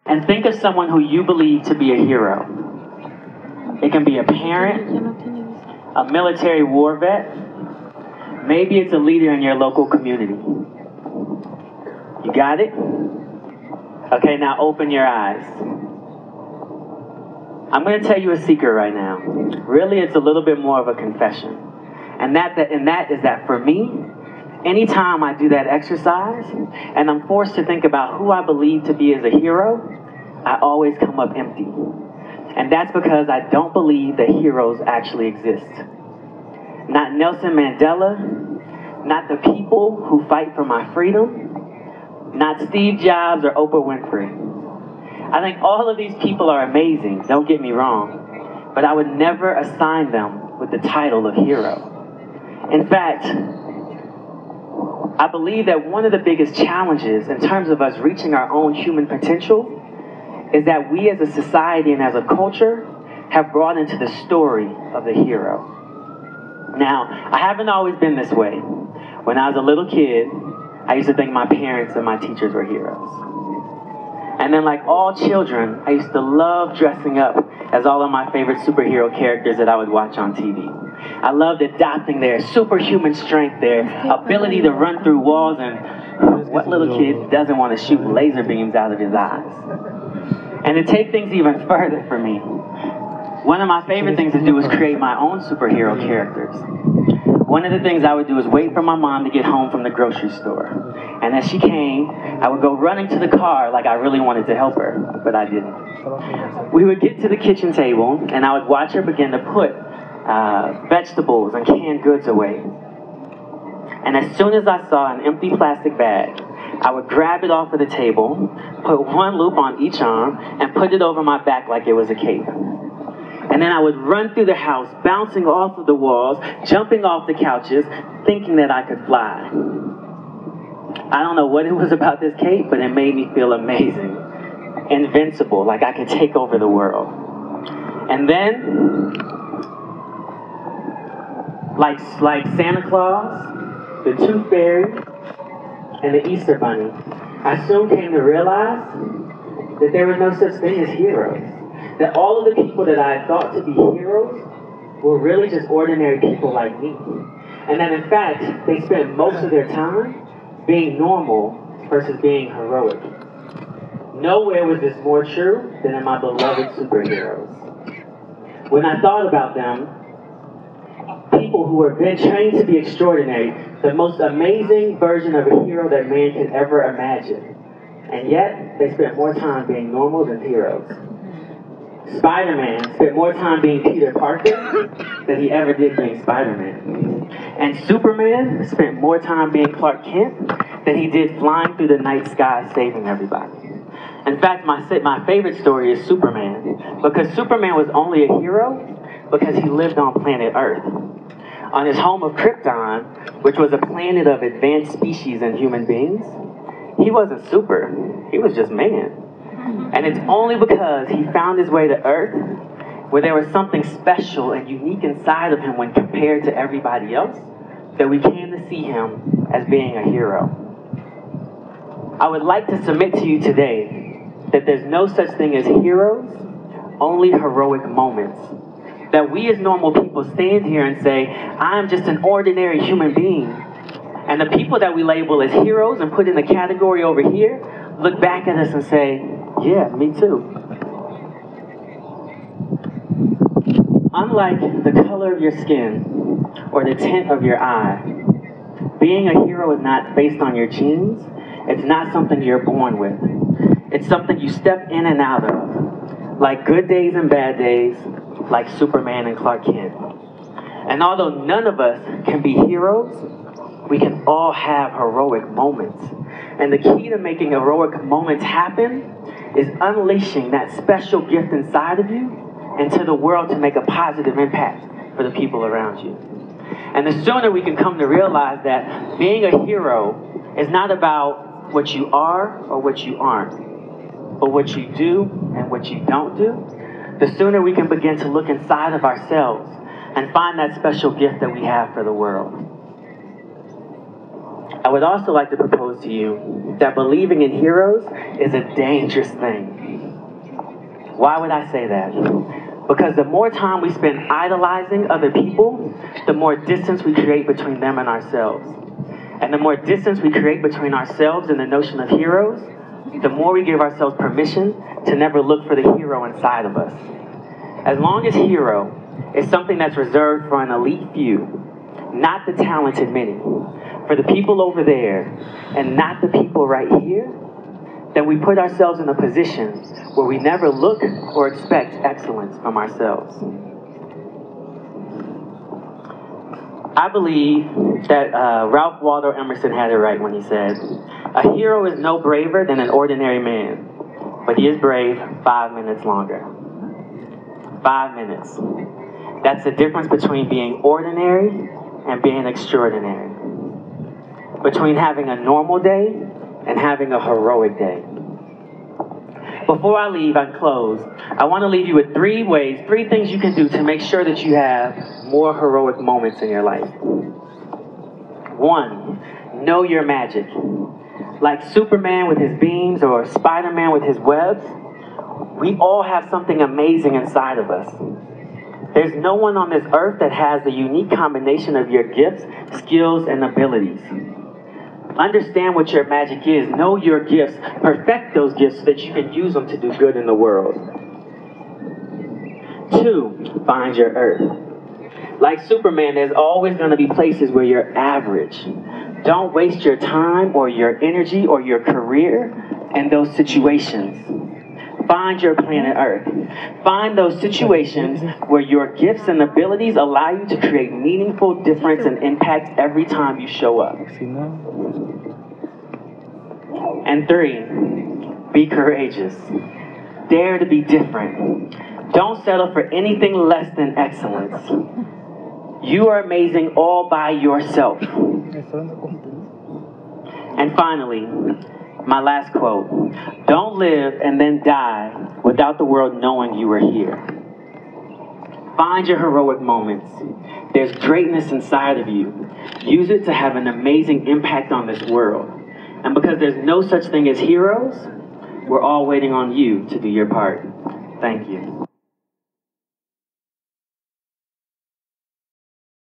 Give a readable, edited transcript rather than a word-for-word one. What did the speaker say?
And think of someone who you believe to be a hero. It can be a parent, a military war vet, maybe it's a leader in your local community. You got it? Okay, now open your eyes. I'm going to tell you a secret right now. Really, it's a little bit more of a confession. And that is that for me, anytime I do that exercise and I'm forced to think about who I believe to be as a hero, I always come up empty. And that's because I don't believe that heroes actually exist. Not Nelson Mandela, not the people who fight for my freedom, not Steve Jobs or Oprah Winfrey. I think all of these people are amazing, don't get me wrong, but I would never assign them with the title of hero. In fact, I believe that one of the biggest challenges in terms of us reaching our own human potential is that we as a society and as a culture have brought into the story of the hero. Now, I haven't always been this way. When I was a little kid, I used to think my parents and my teachers were heroes. And then, like all children, I used to love dressing up as all of my favorite superhero characters that I would watch on TV. I loved adopting their superhuman strength, their ability to run through walls, and what little kid doesn't want to shoot laser beams out of his eyes? And to take things even further for me, one of my favorite things to do was create my own superhero characters. One of the things I would do is wait for my mom to get home from the grocery store. And as she came, I would go running to the car like I really wanted to help her, but I didn't. We would get to the kitchen table, and I would watch her begin to put vegetables and canned goods away. And as soon as I saw an empty plastic bag, I would grab it off of the table, put one loop on each arm, and put it over my back like it was a cape. And then I would run through the house, bouncing off of the walls, jumping off the couches, thinking that I could fly. I don't know what it was about this cape, but it made me feel amazing, invincible, like I could take over the world. And then, like Santa Claus, the Tooth Fairy, and the Easter Bunny, I soon came to realize that there was no such thing as heroes. That all of the people that I thought to be heroes were really just ordinary people like me. And that in fact, they spent most of their time being normal versus being heroic. Nowhere was this more true than in my beloved superheroes. When I thought about them, people who were been trained to be extraordinary, the most amazing version of a hero that man could ever imagine. And yet, they spent more time being normal than heroes. Spider-Man spent more time being Peter Parker than he ever did being Spider-Man. And Superman spent more time being Clark Kent than he did flying through the night sky saving everybody. In fact, my favorite story is Superman, because Superman was only a hero because he lived on planet Earth. On his home of Krypton, which was a planet of advanced species and human beings, he wasn't super, he was just man. And it's only because he found his way to Earth, where there was something special and unique inside of him when compared to everybody else, that we came to see him as being a hero. I would like to submit to you today that there's no such thing as heroes, only heroic moments. That we as normal people stand here and say, I'm just an ordinary human being. And the people that we label as heroes and put in the category over here, look back at us and say, yeah, me too. Unlike the color of your skin or the tint of your eye, being a hero is not based on your genes. It's not something you're born with. It's something you step in and out of, like good days and bad days, like Superman and Clark Kent. And although none of us can be heroes, we can all have heroic moments. And the key to making heroic moments happen is unleashing that special gift inside of you into the world to make a positive impact for the people around you. And the sooner we can come to realize that being a hero is not about what you are or what you aren't, but what you do and what you don't do, the sooner we can begin to look inside of ourselves and find that special gift that we have for the world. I would also like to propose to you that believing in heroes is a dangerous thing. Why would I say that? Because the more time we spend idolizing other people, the more distance we create between them and ourselves. And the more distance we create between ourselves and the notion of heroes, the more we give ourselves permission to never look for the hero inside of us. As long as hero is something that's reserved for an elite few, not the talented many, for the people over there and not the people right here, then we put ourselves in a position where we never look or expect excellence from ourselves. I believe that Ralph Waldo Emerson had it right when he said, "A hero is no braver than an ordinary man, but he is brave 5 minutes longer." 5 minutes. That's the difference between being ordinary and being extraordinary. Between having a normal day and having a heroic day. Before I leave and close, I want to leave you with 3 things you can do to make sure that you have more heroic moments in your life. 1, know your magic. Like Superman with his beams or Spider-Man with his webs, we all have something amazing inside of us. There's no one on this earth that has the unique combination of your gifts, skills, and abilities. Understand what your magic is. Know your gifts. Perfect those gifts so that you can use them to do good in the world. 2, find your earth. Like Superman, there's always going to be places where you're average. Don't waste your time or your energy or your career in those situations. Find your planet Earth. Find those situations where your gifts and abilities allow you to create meaningful difference and impact every time you show up. And 3, be courageous. Dare to be different. Don't settle for anything less than excellence. You are amazing all by yourself. And finally, my last quote, don't live and then die without the world knowing you were here. Find your heroic moments. There's greatness inside of you. Use it to have an amazing impact on this world. And because there's no such thing as heroes, we're all waiting on you to do your part. Thank you.